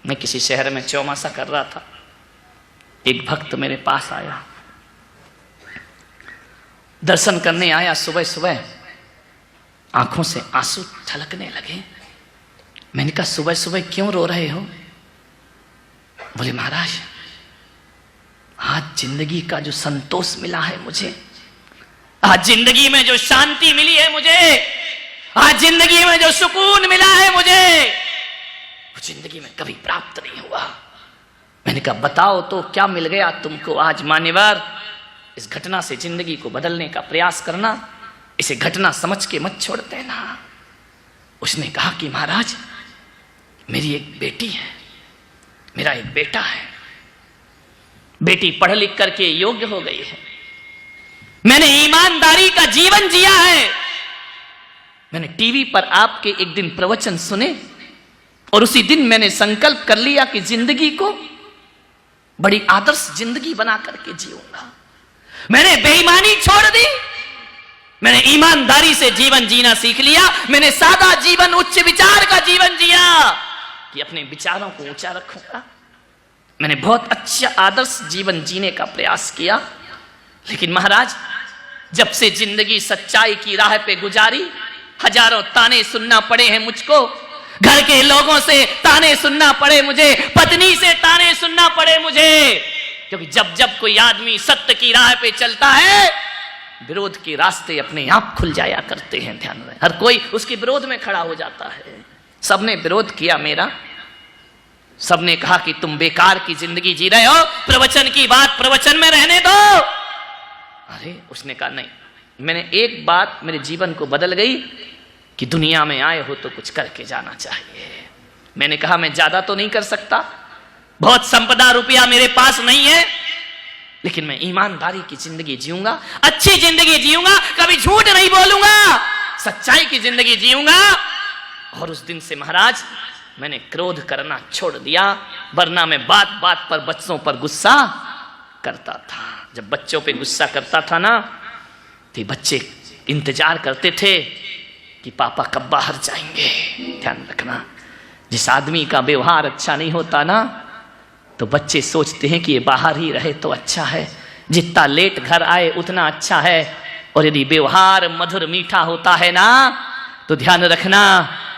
मैं किसी शहर में चौमासा कर रहा था, एक भक्त मेरे पास आया, दर्शन करने आया। सुबह सुबह आंखों से आंसू छलकने लगे। मैंने कहा सुबह सुबह क्यों रो रहे हो? बोले महाराज, आज जिंदगी का जो संतोष मिला है मुझे, आज जिंदगी में जो शांति मिली है मुझे, आज जिंदगी में जो सुकून मिला है मुझे, वो जिंदगी में कभी प्राप्त नहीं हुआ। मैंने कहा बताओ तो क्या मिल गया तुमको आज? मान्यवर, इस घटना से जिंदगी को बदलने का प्रयास करना, इसे घटना समझ के मत छोड़ देना। उसने कहा कि महाराज, मेरी एक बेटी है, मेरा एक बेटा है, बेटी पढ़ लिख करके योग्य हो गई है, मैंने ईमानदारी का जीवन जिया है। मैंने टीवी पर आपके एक दिन प्रवचन सुने और उसी दिन मैंने संकल्प कर लिया कि जिंदगी को बड़ी आदर्श जिंदगी बना करके जीऊंगा। मैंने बेईमानी छोड़ दी, मैंने ईमानदारी से जीवन जीना सीख लिया। मैंने सादा जीवन, उच्च विचार का जीवन जिया कि अपने विचारों को ऊंचा रखूंगा। मैंने बहुत अच्छा आदर्श जीवन जीने का प्रयास किया। लेकिन महाराज, जब से जिंदगी सच्चाई की राह पे गुजारी, हजारों ताने सुनना पड़े हैं मुझको, घर के लोगों से ताने सुनना पड़े मुझे, पत्नी से ताने सुनना पड़े मुझे। क्योंकि जब जब कोई आदमी सत्य की राह पे चलता है, विरोध के रास्ते अपने आप खुल जाया करते हैं। ध्यान रहे, हर कोई उसके विरोध में खड़ा हो जाता है। सबने विरोध किया मेरा, सबने कहा कि तुम बेकार की जिंदगी जी रहे हो, प्रवचन की बात प्रवचन में रहने दो। अरे उसने कहा नहीं, मैंने एक बात मेरे जीवन को बदल गई कि दुनिया में आए हो तो कुछ करके जाना चाहिए। मैंने कहा मैं ज्यादा तो नहीं कर सकता, बहुत संपदा रुपया मेरे पास नहीं है, लेकिन मैं ईमानदारी की जिंदगी जीऊंगा, अच्छी जिंदगी जीऊंगा, कभी झूठ नहीं बोलूंगा, सच्चाई की जिंदगी जीऊंगा। और उस दिन से महाराज मैंने क्रोध करना छोड़ दिया, वरना मैं बात बात पर बच्चों पर गुस्सा करता था। जब बच्चों पे गुस्सा करता था ना, तो बच्चे इंतजार करते थे कि पापा कब बाहर जाएंगे। ध्यान रखना, जिस आदमी का व्यवहार अच्छा नहीं होता ना, तो बच्चे सोचते हैं कि ये बाहर ही रहे तो अच्छा है, जितना लेट घर आए उतना अच्छा है। और यदि व्यवहार मधुर मीठा होता है ना, तो ध्यान रखना,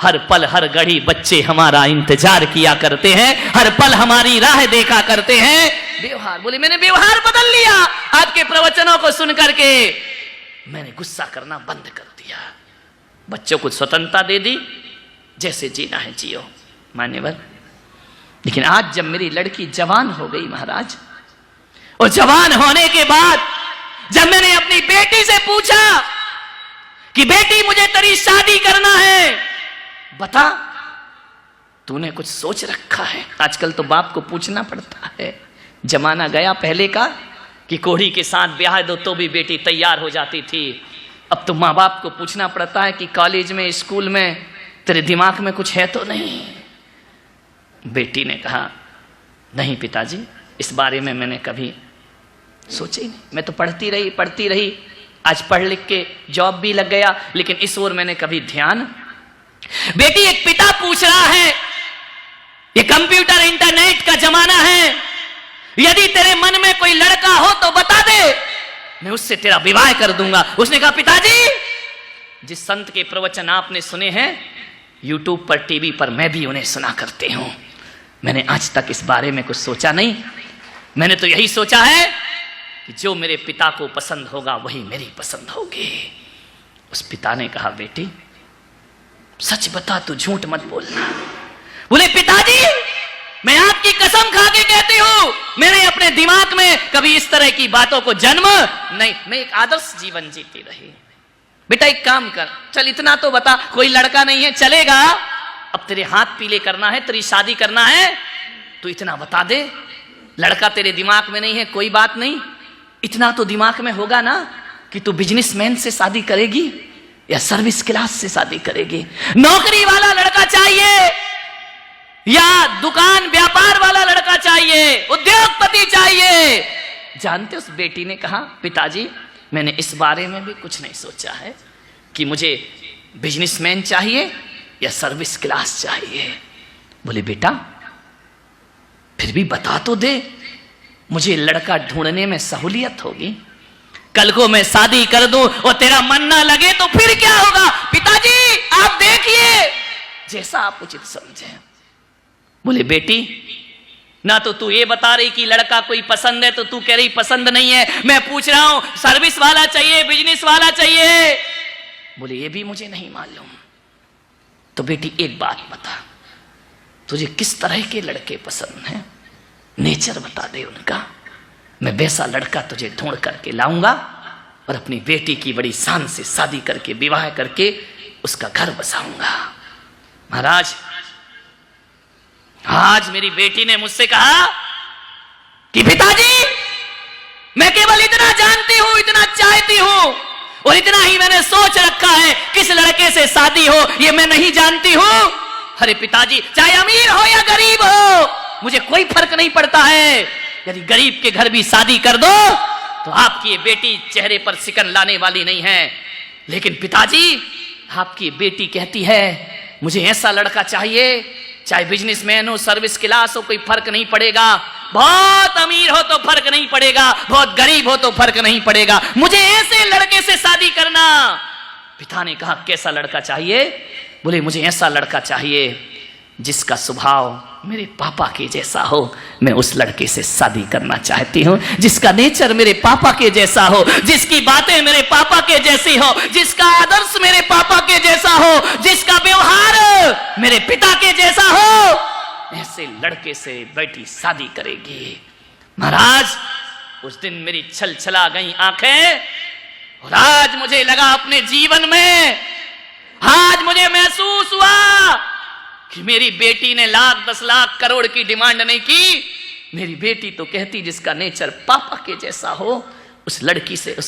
हर पल हर घड़ी बच्चे हमारा इंतजार किया करते हैं, हर पल हमारी राह देखा करते हैं। व्यवहार, बोले मैंने व्यवहार बदल लिया आपके प्रवचनों को सुन करके। मैंने गुस्सा करना बंद कर दिया, बच्चों को स्वतंत्रता दे दी, जैसे जीना है जियो। मान्यवर, लेकिन आज जब मेरी लड़की जवान हो गई महाराज, और जवान होने के बाद जब मैंने अपनी बेटी से पूछा कि बेटी मुझे तेरी शादी करना है, बता तूने कुछ सोच रखा है? आजकल तो बाप को पूछना पड़ता है, जमाना गया पहले का कि कोढ़ी के साथ ब्याह दो तो भी बेटी तैयार हो जाती थी। अब तो माँ बाप को पूछना पड़ता है कि कॉलेज में, स्कूल में तेरे दिमाग में कुछ है तो नहीं। बेटी ने कहा नहीं पिताजी, इस बारे में मैंने कभी सोचा ही नहीं, मैं तो पढ़ती रही, आज पढ़ लिख के जॉब भी लग गया, लेकिन इस ओर मैंने कभी ध्यान। बेटी, एक पिता पूछ रहा है, ये कंप्यूटर इंटरनेट का जमाना है, यदि तेरे मन में कोई लड़का हो तो बता दे, मैं उससे तेरा विवाह कर दूंगा। उसने कहा पिताजी, जिस संत के प्रवचन आपने सुने हैं यूट्यूब पर, टीवी पर, मैं भी उन्हें सुना करते हूं। मैंने आज तक इस बारे में कुछ सोचा नहीं, मैंने तो यही सोचा है कि जो मेरे पिता को पसंद होगा वही मेरी पसंद होगी। उस पिता ने कहा बेटी सच बता, तू झूठ मत बोलना। बोले पिताजी, मैं आपकी कसम खा के कहती हूं, मैंने अपने दिमाग में कभी इस तरह की बातों को जन्म नहीं, मैं एक आदर्श जीवन जीती रही। बेटा एक काम कर, चल इतना तो बता, कोई लड़का नहीं है चलेगा, अब तेरे हाथ पीले करना है, तेरी शादी करना है, तो इतना बता दे। लड़का तेरे दिमाग में नहीं है, कोई बात नहीं, इतना तो दिमाग में होगा ना कि तू बिजनेसमैन से शादी करेगी या सर्विस क्लास से शादी करेगी, नौकरी वाला लड़का चाहिए या दुकान व्यापार वाला लड़का चाहिए, उद्योगपति चाहिए। जानते उस बेटी ने कहा पिताजी, मैंने इस बारे में भी कुछ नहीं सोचा है कि मुझे बिजनेसमैन चाहिए या सर्विस क्लास चाहिए। बोले बेटा फिर भी बता तो दे, मुझे लड़का ढूंढने में सहूलियत होगी। कल को मैं शादी कर दूं और तेरा मन ना लगे तो फिर क्या होगा? पिताजी आप देखिए, जैसा आप उचित समझे। बोले बेटी, ना तो तू ये बता रही कि लड़का कोई पसंद है, तो तू कह रही पसंद नहीं है। मैं पूछ रहा हूं सर्विस वाला चाहिए, बिजनेस वाला चाहिए? बोले ये भी मुझे नहीं मालूम। तो बेटी एक बात बता, तुझे किस तरह के लड़के पसंद हैं? नेचर बता दे उनका, मैं वैसा लड़का तुझे ढूंढ करके लाऊंगा और अपनी बेटी की बड़ी शान से शादी करके विवाह करके उसका घर बसाऊंगा। महाराज, आज मेरी बेटी ने मुझसे कहा कि पिताजी मैं केवल इतना जानती हूं, इतना चाहती हूं और इतना ही मैंने सोच रखा है, किस लड़के से शादी हो ये मैं नहीं जानती हूं। अरे पिताजी, चाहे अमीर हो या गरीब हो, मुझे कोई फर्क नहीं पड़ता है। यदि गरीब के घर भी शादी कर दो तो आपकी ये बेटी चेहरे पर सिकन लाने वाली नहीं है। लेकिन पिताजी, आपकी बेटी कहती है मुझे ऐसा लड़का चाहिए, चाहे बिजनेसमैन हो, सर्विस क्लास हो, कोई फर्क नहीं पड़ेगा। बहुत अमीर हो तो फर्क नहीं पड़ेगा, बहुत गरीब हो तो फर्क नहीं पड़ेगा, मुझे ऐसे लड़के से शादी करना। पिता ने कहा कैसा लड़का चाहिए? बोले मुझे ऐसा लड़का चाहिए जिसका स्वभाव मेरे पापा के जैसा हो। मैं उस लड़के से शादी करना चाहती हूँ, जिसका नेचर मेरे पापा के जैसा हो, जिसकी बातें मेरे पापा के जैसी हो, जिसका आदर्श मेरे पापा के जैसा हो, जिसका व्यवहार मेरे पिता के जैसा हो। ऐसे लड़के से बेटी शादी करेगी। महाराज, उस दिन मेरी छल छला गई आंखें और आज मुझे लगा अपने जीवन में, आज मुझे महसूस हुआ कि मेरी बेटी ने लाख 10 लाख करोड़ की डिमांड नहीं की। मेरी बेटी तो कहती जिसका नेचर पापा के जैसा हो, उस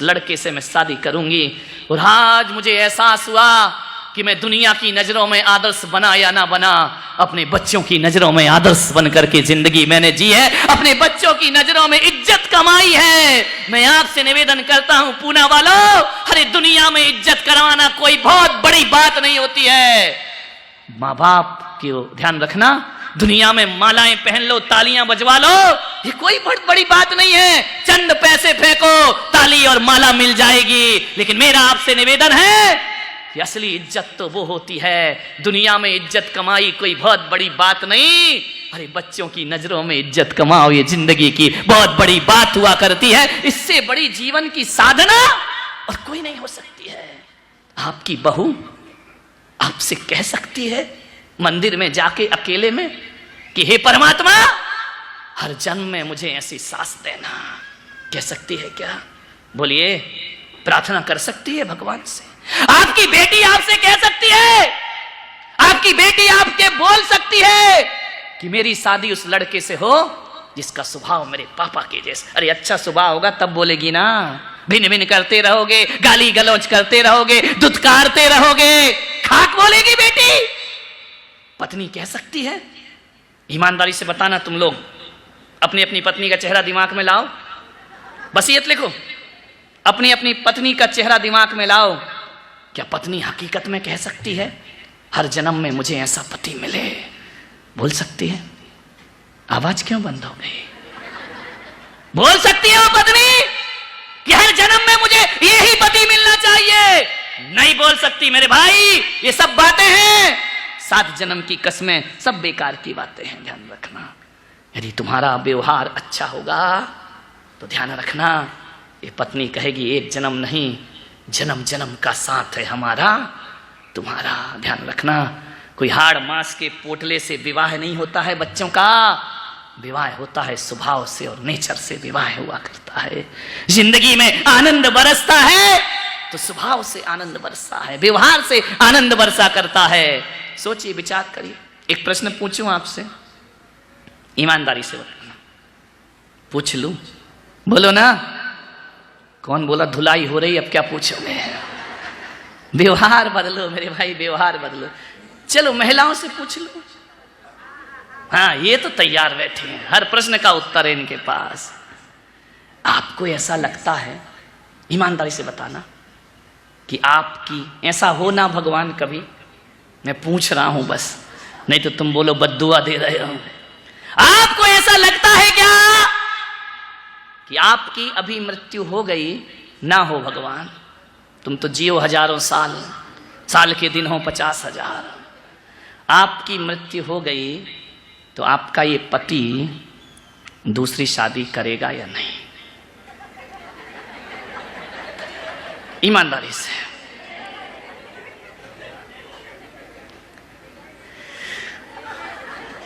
लड़के से मैं शादी करूंगी। और आज मुझे एहसास हुआ कि मैं दुनिया की नजरों में आदर्श बना या ना बना, अपने बच्चों की नजरों में आदर्श बन करके जिंदगी मैंने जी है, अपने बच्चों की नजरों में इज्जत कमाई है। मैं आपसे निवेदन करता हूं पूना वालों, अरे दुनिया में इज्जत करवाना कोई बहुत बड़ी बात नहीं होती है। माँ बाप की ध्यान रखना, दुनिया में मालाएं पहन लो, तालियां बजवा लो, ये कोई बहुत बड़ी बात नहीं है। चंद पैसे फेंको, ताली और माला मिल जाएगी। लेकिन मेरा आपसे निवेदन है कि असली इज्जत तो वो होती है, दुनिया में इज्जत कमाई कोई बहुत बड़ी बात नहीं। अरे बच्चों की नजरों में इज्जत कमाओ, ये जिंदगी की बहुत बड़ी बात हुआ करती है। इससे बड़ी जीवन की साधना और कोई नहीं हो सकती है। आपकी बहू आपसे कह सकती है मंदिर में जाके अकेले में कि हे परमात्मा, हर जन्म में मुझे ऐसी सास देना। कह सकती है क्या? बोलिए, प्रार्थना कर सकती है भगवान से। आपकी बेटी आपसे कह सकती है, आपकी बेटी आपके बोल सकती है कि मेरी शादी उस लड़के से हो जिसका स्वभाव मेरे पापा के जैसा। अरे अच्छा स्वभाव होगा तब बोलेगी ना। भिन भिन करते रहोगे, गाली गलौज करते रहोगे, दुत्कारते रहोगे, खाक बोलेगी बेटी। पत्नी कह सकती है। ईमानदारी से बताना, तुम लोग अपनी अपनी पत्नी का चेहरा दिमाग में लाओ, वसीयत लिखो, अपनी अपनी पत्नी का चेहरा दिमाग में लाओ। क्या पत्नी हकीकत में कह सकती है हर जन्म में मुझे ऐसा पति मिले? बोल सकती है? आवाज क्यों बंद हो गई? बोल सकती है वो पत्नी कि हर जन्म में मुझे यही पति मिलना चाहिए? नहीं बोल सकती मेरे भाई। ये सब बातें हैं, 7 जन्म की कसमें, सब बेकार की बातें हैं। ध्यान रखना, यदि तुम्हारा व्यवहार अच्छा होगा तो ध्यान रखना, ये पत्नी कहेगी एक जन्म नहीं, जन्म जन्म का साथ है हमारा तुम्हारा। ध्यान रखना, कोई हाड़ मांस के पोटले से विवाह नहीं होता है बच्चों का। विवाह होता है स्वभाव से और नेचर से विवाह हुआ करता है। जिंदगी में आनंद बरसता है तो स्वभाव से आनंद बरसता है, व्यवहार से आनंद बरसा करता है। सोचिए, विचार करिए। एक प्रश्न पूछूं आपसे, ईमानदारी से बताना, पूछ लूं? बोलो ना। कौन बोला धुलाई हो रही, अब क्या पूछोगे? व्यवहार बदलो मेरे भाई, व्यवहार बदलो। चलो महिलाओं से पूछ लो। हाँ, ये तो तैयार बैठे हैं, हर प्रश्न का उत्तर है इनके पास। आपको ऐसा लगता है, ईमानदारी से बताना, कि आपकी ऐसा हो ना भगवान कभी? मैं पूछ रहा हूं बस, नहीं तो तुम बोलो बद्दुआ दे रहे हो। आपको ऐसा लगता है क्या कि आपकी अभी मृत्यु हो गई? ना हो भगवान, तुम तो जियो हजारों साल, साल के दिन हो 50,000। आपकी मृत्यु हो गई तो आपका ये पति दूसरी शादी करेगा या नहीं? ईमानदारी से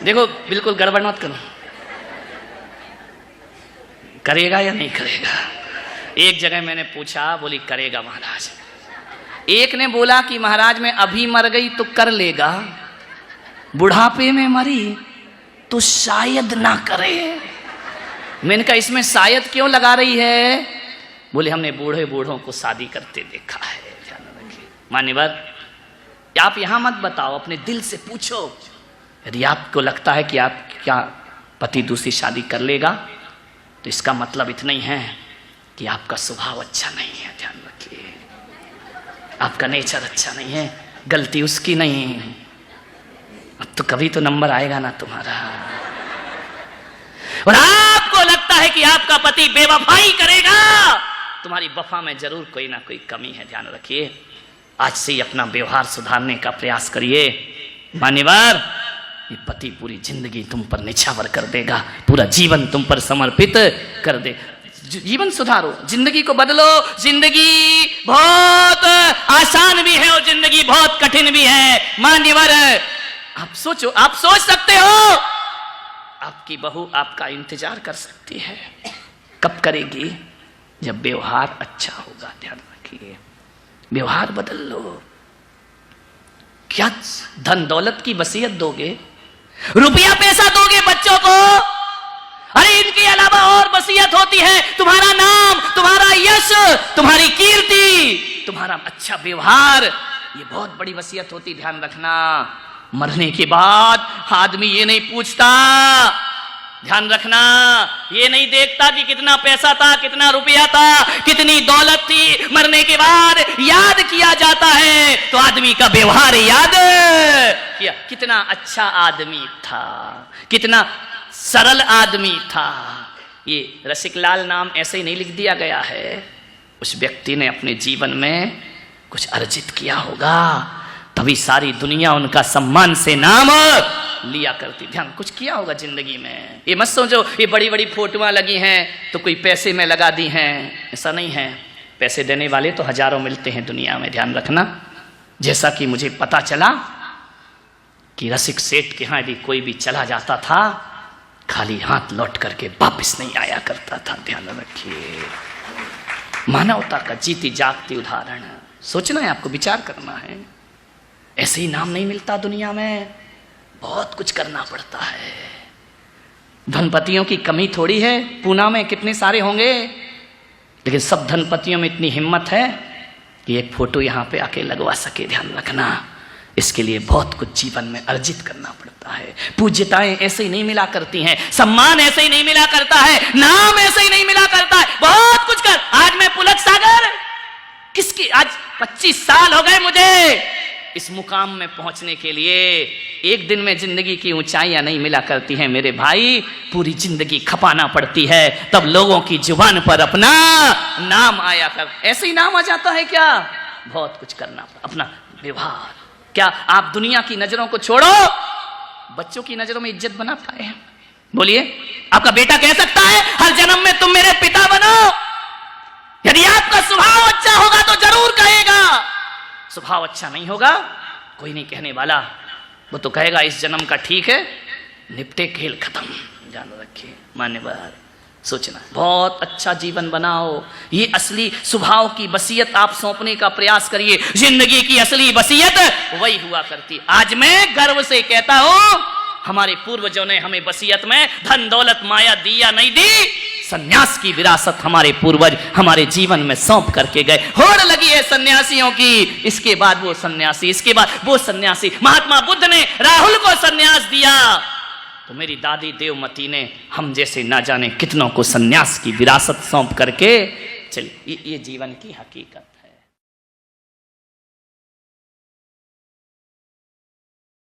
देखो, बिल्कुल गड़बड़ मत करो। करेगा या नहीं करेगा? एक जगह मैंने पूछा, बोली करेगा महाराज। एक ने बोला कि महाराज मैं अभी मर गई तो कर लेगा, बुढ़ापे में मरी तो शायद ना करे। मैंने कहा इसमें शायद क्यों लगा रही है? बोले हमने बूढ़े बूढ़ों को शादी करते देखा है। ध्यान रखिए मान्यवर, आप यहां मत बताओ, अपने दिल से पूछो। यदि आपको लगता है कि आप क्या पति दूसरी शादी कर लेगा तो इसका मतलब इतना ही है कि आपका स्वभाव अच्छा नहीं है। ध्यान रखिए, आपका नेचर अच्छा नहीं है, गलती उसकी नहीं। अब तो कभी तो नंबर आएगा ना तुम्हारा। और आपको लगता है कि आपका पति बेवफाई करेगा, तुम्हारी वफा में जरूर कोई ना कोई कमी है। ध्यान रखिए, आज से ही अपना व्यवहार सुधारने का प्रयास करिए। मान्यवर, ये पति पूरी जिंदगी तुम पर निछावर कर देगा, पूरा जीवन तुम पर समर्पित कर दे। जीवन सुधारो, जिंदगी को बदलो। जिंदगी बहुत आसान भी है और जिंदगी बहुत कठिन भी है। मान्यवर, आप सोचो, आप सोच सकते हो आपकी बहू आपका इंतजार कर सकती है। कब करेगी? जब व्यवहार अच्छा होगा। ध्यान रखिए, व्यवहार बदल लो। क्या धन दौलत की वसीयत दोगे? रुपया पैसा दोगे बच्चों को? अरे इनके अलावा और वसीयत होती है, तुम्हारा नाम, तुम्हारा यश, तुम्हारी कीर्ति, तुम्हारा अच्छा व्यवहार, ये बहुत बड़ी वसीयत होती। ध्यान रखना, मरने के बाद आदमी ये नहीं पूछता, ध्यान रखना, ये नहीं देखता कि कितना पैसा था, कितना रुपया था, कितनी दौलत थी। मरने के बाद याद किया जाता है तो आदमी का व्यवहार याद किया, कितना अच्छा आदमी था, कितना सरल आदमी था। ये रसिकलाल नाम ऐसे ही नहीं लिख दिया गया है, उस व्यक्ति ने अपने जीवन में कुछ अर्जित किया होगा, तभी सारी दुनिया उनका सम्मान से नाम लिया करती। ध्यान, कुछ किया होगा जिंदगी में। ये मत सोचो ये बड़ी बड़ी फोटोआं लगी हैं तो कोई पैसे में लगा दी हैं, ऐसा नहीं है। पैसे देने वाले तो हजारों मिलते हैं दुनिया में। ध्यान रखना, जैसा कि मुझे पता चला कि रसिक सेठ के यहाँ यदि कोई भी चला जाता था, खाली हाथ लौट करके वापस नहीं आया करता था। ध्यान रखिए, मानवता का जीती जागती उदाहरण। सोचना है आपको, विचार करना है। ऐसे ही नाम नहीं मिलता दुनिया में, बहुत कुछ करना पड़ता है। धनपतियों की कमी थोड़ी है, पूना में कितने सारे होंगे, लेकिन सब धनपतियों में इतनी हिम्मत है कि एक फोटो यहाँ पे आके लगवा सके। ध्यान रखना, इसके लिए बहुत कुछ जीवन में अर्जित करना पड़ता है। पूज्यताएं ऐसे ही नहीं मिला करती हैं, सम्मान ऐसे ही नहीं मिला करता है, नाम ऐसे ही नहीं मिला करता है। बहुत कुछ कर, आज मैं पुलक सागर किसकी, आज 25 साल हो गए मुझे इस मुकाम में पहुंचने के लिए। एक दिन में जिंदगी की ऊंचाइयां नहीं मिला करती हैं मेरे भाई, पूरी जिंदगी खपाना पड़ती है, तब लोगों की जुबान पर अपना नाम आया कर। ऐसे ही नाम आ जाता है क्या? बहुत कुछ करना पड़ता। अपना व्यवहार, क्या आप दुनिया की नजरों को छोड़ो, बच्चों की नजरों में इज्जत बना पाए हैं? बोलिए, आपका बेटा कह सकता है हर जन्म में तुम मेरे पिता बनो? यदि आपका स्वभाव अच्छा होगा तो जरूर कहेगा, स्वभाव अच्छा नहीं होगा कोई नहीं कहने वाला, वो तो कहेगा इस जन्म का ठीक है, निपटे खेल खत्म। जान रखिए मान्यवर, सोचना, बहुत अच्छा जीवन बनाओ। ये असली स्वभाव की वसीयत आप सौंपने का प्रयास करिए। जिंदगी की असली वसीयत वही हुआ करती। आज मैं गर्व से कहता हूं, हमारे पूर्वजों ने हमें वसीयत में धन दौलत माया दिया नहीं दी, सन्यास की विरासत हमारे पूर्वज हमारे जीवन में सौंप करके गए। होड़ लगी है सन्यासियों की, इसके बाद वो सन्यासी, इसके बाद वो सन्यासी। महात्मा बुद्ध ने राहुल को सन्यास दिया तो मेरी दादी देवमती ने हम जैसे ना जाने कितनों को सन्यास की विरासत सौंप करके चली। ये जीवन की हकीकत।